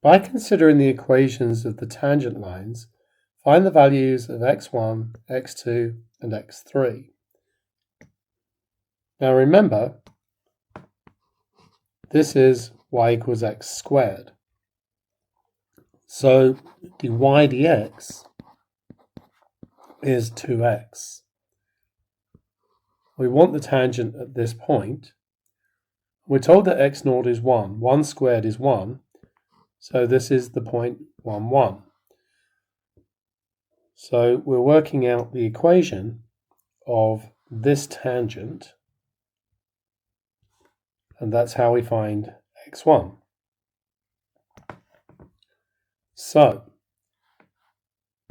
By considering the equations of the tangent lines, find the values of x1, x2, and x3. Now remember, this is y equals x squared. So dy dx is 2x. We want the tangent at this point. We're told that x0 is 1. 1 squared is 1. So this is the point 1, 1. So we're working out the equation of this tangent, and that's how we find x1. So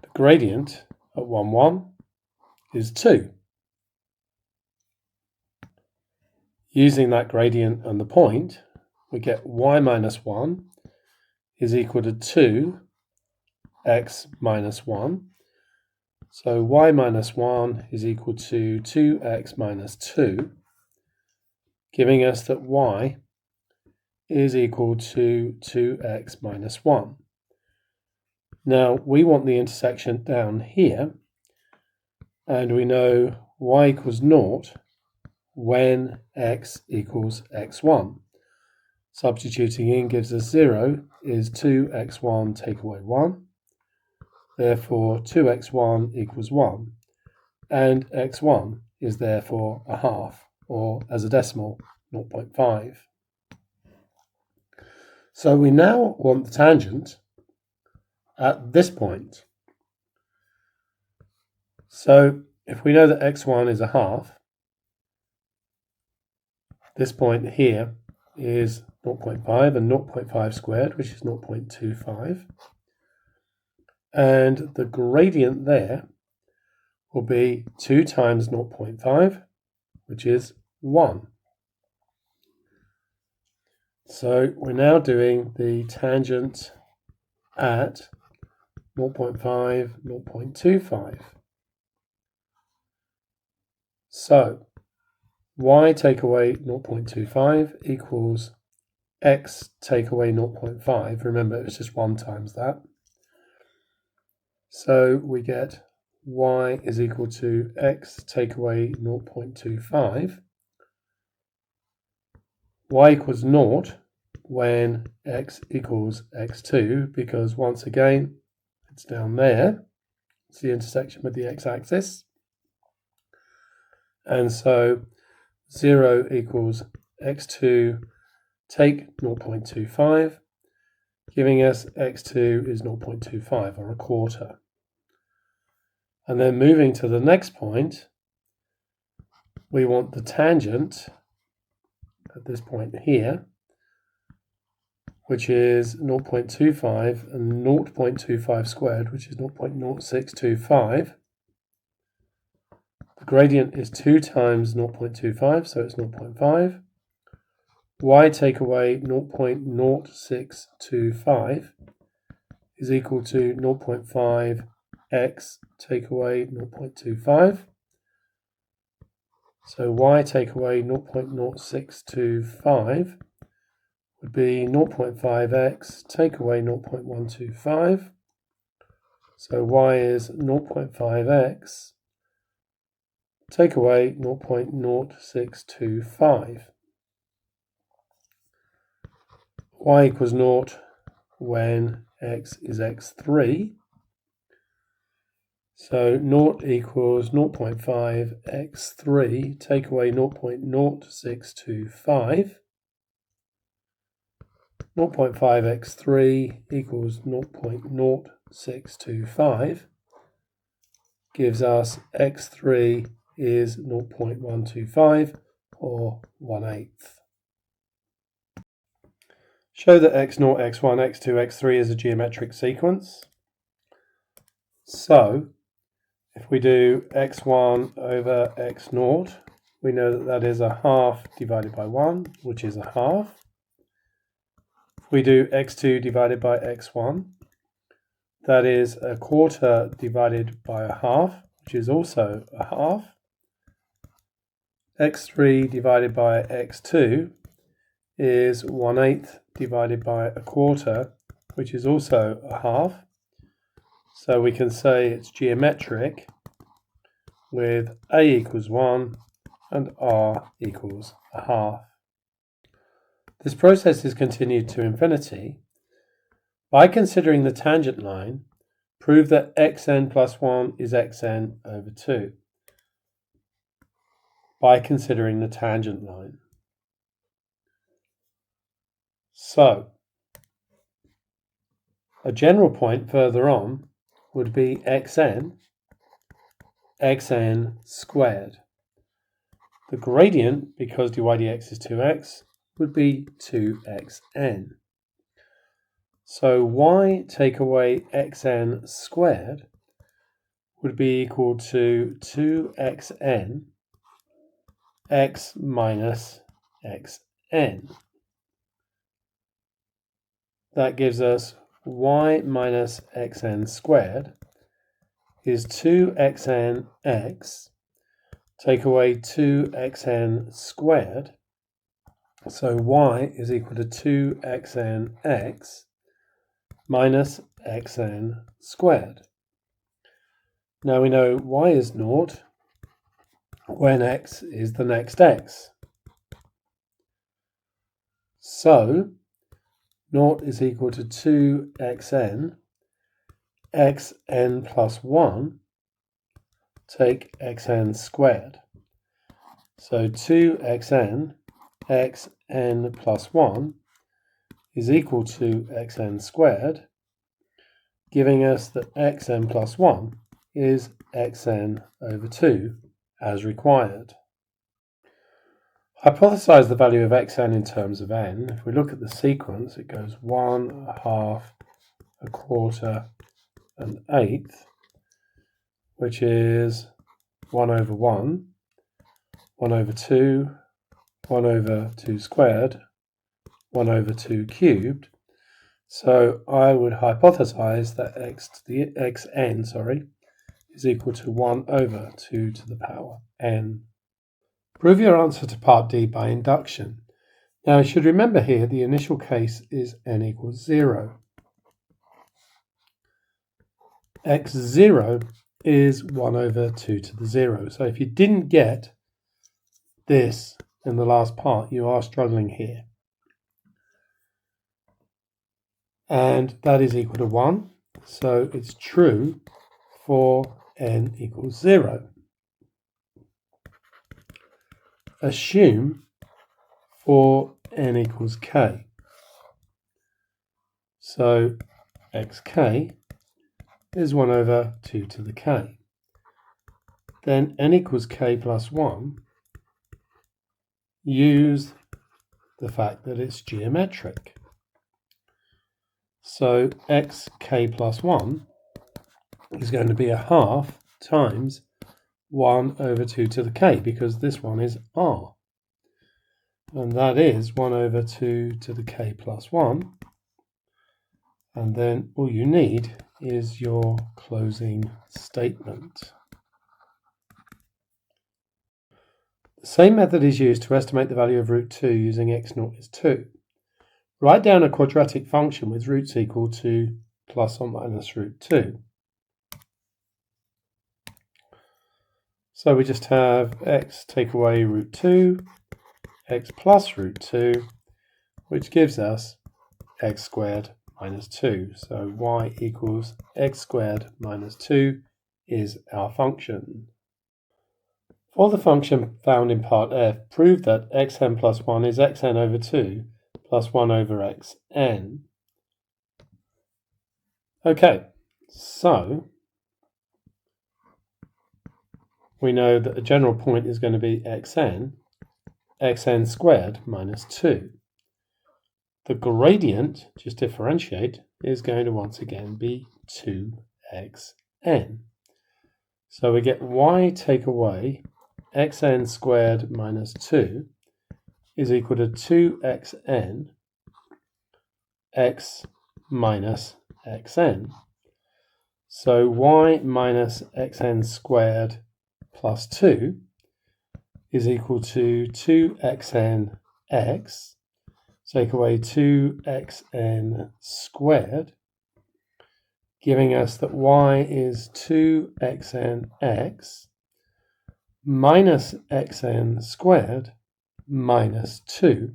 the gradient at 1, 1 is 2. Using that gradient and the point, we get y minus 1 is equal to 2x minus 1. So y minus 1 is equal to 2x minus 2, giving us that y is equal to 2x minus 1. Now we want the intersection down here, and we know y equals 0 when x equals x1. Substituting in gives us 0 is 2x1 take away 1. Therefore 2x1 equals 1. And x1 is therefore a half, or as a decimal, 0.5. So we now want the tangent at this point. So if we know that x1 is a half, this point here is 0.5 and 0.5 squared, which is 0.25. And the gradient there will be 2 times 0.5, which is 1. So we're now doing the tangent at 0.5, 0.25. So y take away 0.25 equals x take away 0.5. Remember, it's just 1 times that. So we get y is equal to x take away 0.25. Y equals 0 when x equals x2, because once again, it's down there. It's the intersection with the x-axis. And so 0 equals x2 take 0.25, giving us x2 is 0.25, or a quarter. And then moving to the next point, we want the tangent at this point here, which is 0.25 and 0.25 squared, which is 0.0625. The gradient is 2 times 0.25, so it's 0.5. Y take away 0.0625 is equal to 0.5 x take away 0.25. So y take away 0.0625 would be 0.5x take away 0.125. So y is 0.5x take away 0.0625. Y equals 0 when x is x3. So 0 equals 0.5 x3 take away 0.0625. 0.5 x3 equals 0.0625. Gives us x3 is 0.125, or 1/8. Show that x0, x1, x2, x3 is a geometric sequence. So if we do x1 over x0, we know that that is a half divided by 1, which is a half. If we do x2 divided by x1, that is a quarter divided by a half, which is also a half. x3 divided by x2 is 1/8 divided by a quarter, which is also a half. So we can say it's geometric with a equals 1 and r equals a half. This process is continued to infinity. By considering the tangent line, prove that xn plus 1 is xn over 2. By considering the tangent line. So, a general point further on would be xn squared. The gradient, because dy dx is 2x, would be 2xn. So y take away xn squared would be equal to 2xn x minus xn. That gives us y minus xn squared is 2xn x, take away 2xn squared, so y is equal to 2xn x minus xn squared. Now we know y is 0 when x is the next x. So 0 is equal to 2xn xn plus 1 take xn squared. So 2xn xn plus 1 is equal to xn squared, giving us that xn plus 1 is xn over 2 as required. Hypothesize the value of xn in terms of n. If we look at the sequence, it goes 1, a half, a quarter, an eighth, which is 1 over 1, 1 over 2, 1 over 2 squared, 1 over 2 cubed. So I would hypothesize that xn is equal to 1 over 2 to the power n. Prove your answer to part D by induction. Now you should remember here the initial case is n equals 0. x0 is 1 over 2 to the 0. So if you didn't get this in the last part, you are struggling here. And that is equal to 1. So it's true for n equals 0. Assume for n equals k. So xk is 1 over 2 to the k. Then n equals k plus 1. Use the fact that it's geometric. So xk plus 1 is going to be a half times 1 over 2 to the k, because this one is r. And that is 1 over 2 to the k plus 1. And then all you need is your closing statement. The same method is used to estimate the value of root 2 using x0 is 2. Write down a quadratic function with roots equal to plus or minus root 2. So we just have x take away root 2, x plus root 2, which gives us x squared minus 2. So y equals x squared minus 2 is our function. For the function found in part F, prove that xn plus 1 is xn over 2 plus 1 over xn. Okay, so we know that the general point is going to be xn squared minus 2. The gradient, just differentiate, is going to once again be 2xn. So we get y take away xn squared minus 2 is equal to 2xn x minus xn. So y minus xn squared plus 2 is equal to 2xn x. take away 2xn squared, giving us that y is 2xnx minus xn squared minus 2.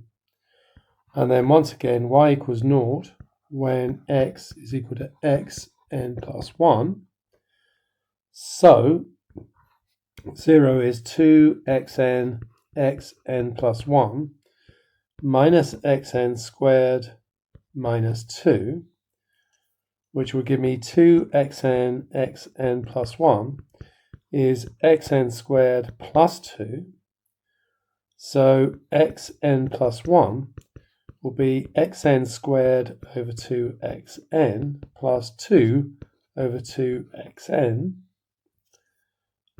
And then once again, y equals 0 when x is equal to xn plus 1. So 0 is 2xn xn plus 1 minus xn squared minus 2, which would give me 2xn xn plus 1 is xn squared plus 2. So xn plus 1 will be xn squared over 2xn plus 2 over 2xn.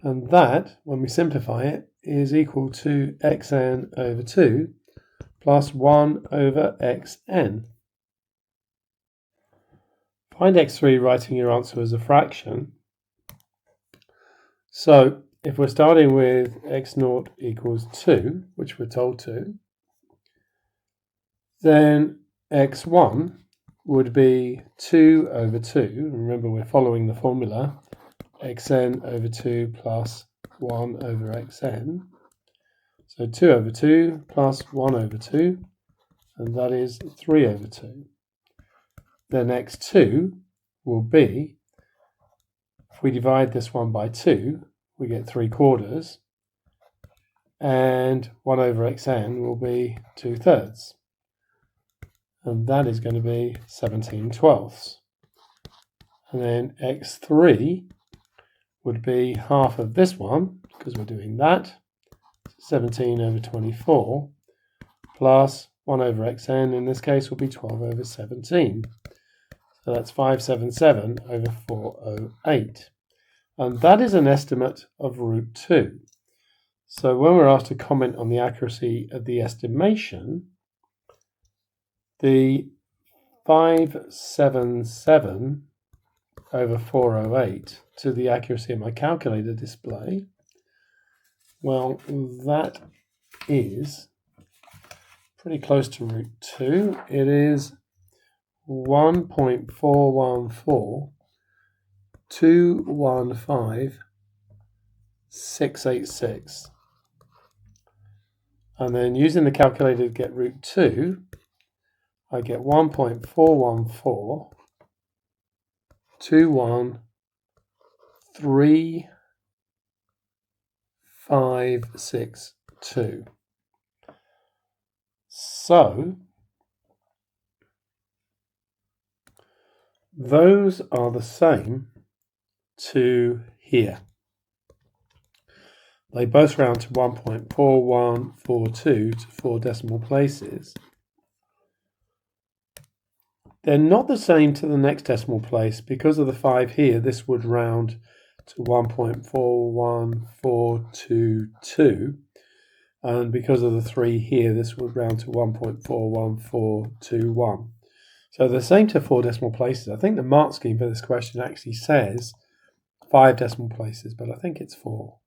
And that, when we simplify it, is equal to xn over 2 plus 1 over xn. Find x3 writing your answer as a fraction. So if we're starting with x0 equals 2, which we're told to, then x1 would be 2 over 2. Remember, we're following the formula, xn over 2 plus 1 over xn. So 2 over 2 plus 1 over 2, and that is 3 over 2. Then x2 will be, if we divide this one by 2, we get 3/4, and 1 over xn will be 2/3. And that is going to be 17/12. And then x3 would be half of this one, because we're doing that, 17 over 24, plus 1 over xn, in this case, will be 12 over 17. So that's 577 over 408. And that is an estimate of root 2. So when we're asked to comment on the accuracy of the estimation, the 577 over 408 to the accuracy of my calculator display, well, that is pretty close to root 2. It is 1.414215,686. And then using the calculator to get root 2, I get 1.414213,562. So those are the same to here. They both round to 1.4142 to 4 decimal places. They're not the same to the next decimal place. Because of the 5 here, this would round to 1.41422. And because of the 3 here, this would round to 1.41421. So they're the same to 4 decimal places. I think the mark scheme for this question actually says 5 decimal places, but I think it's 4.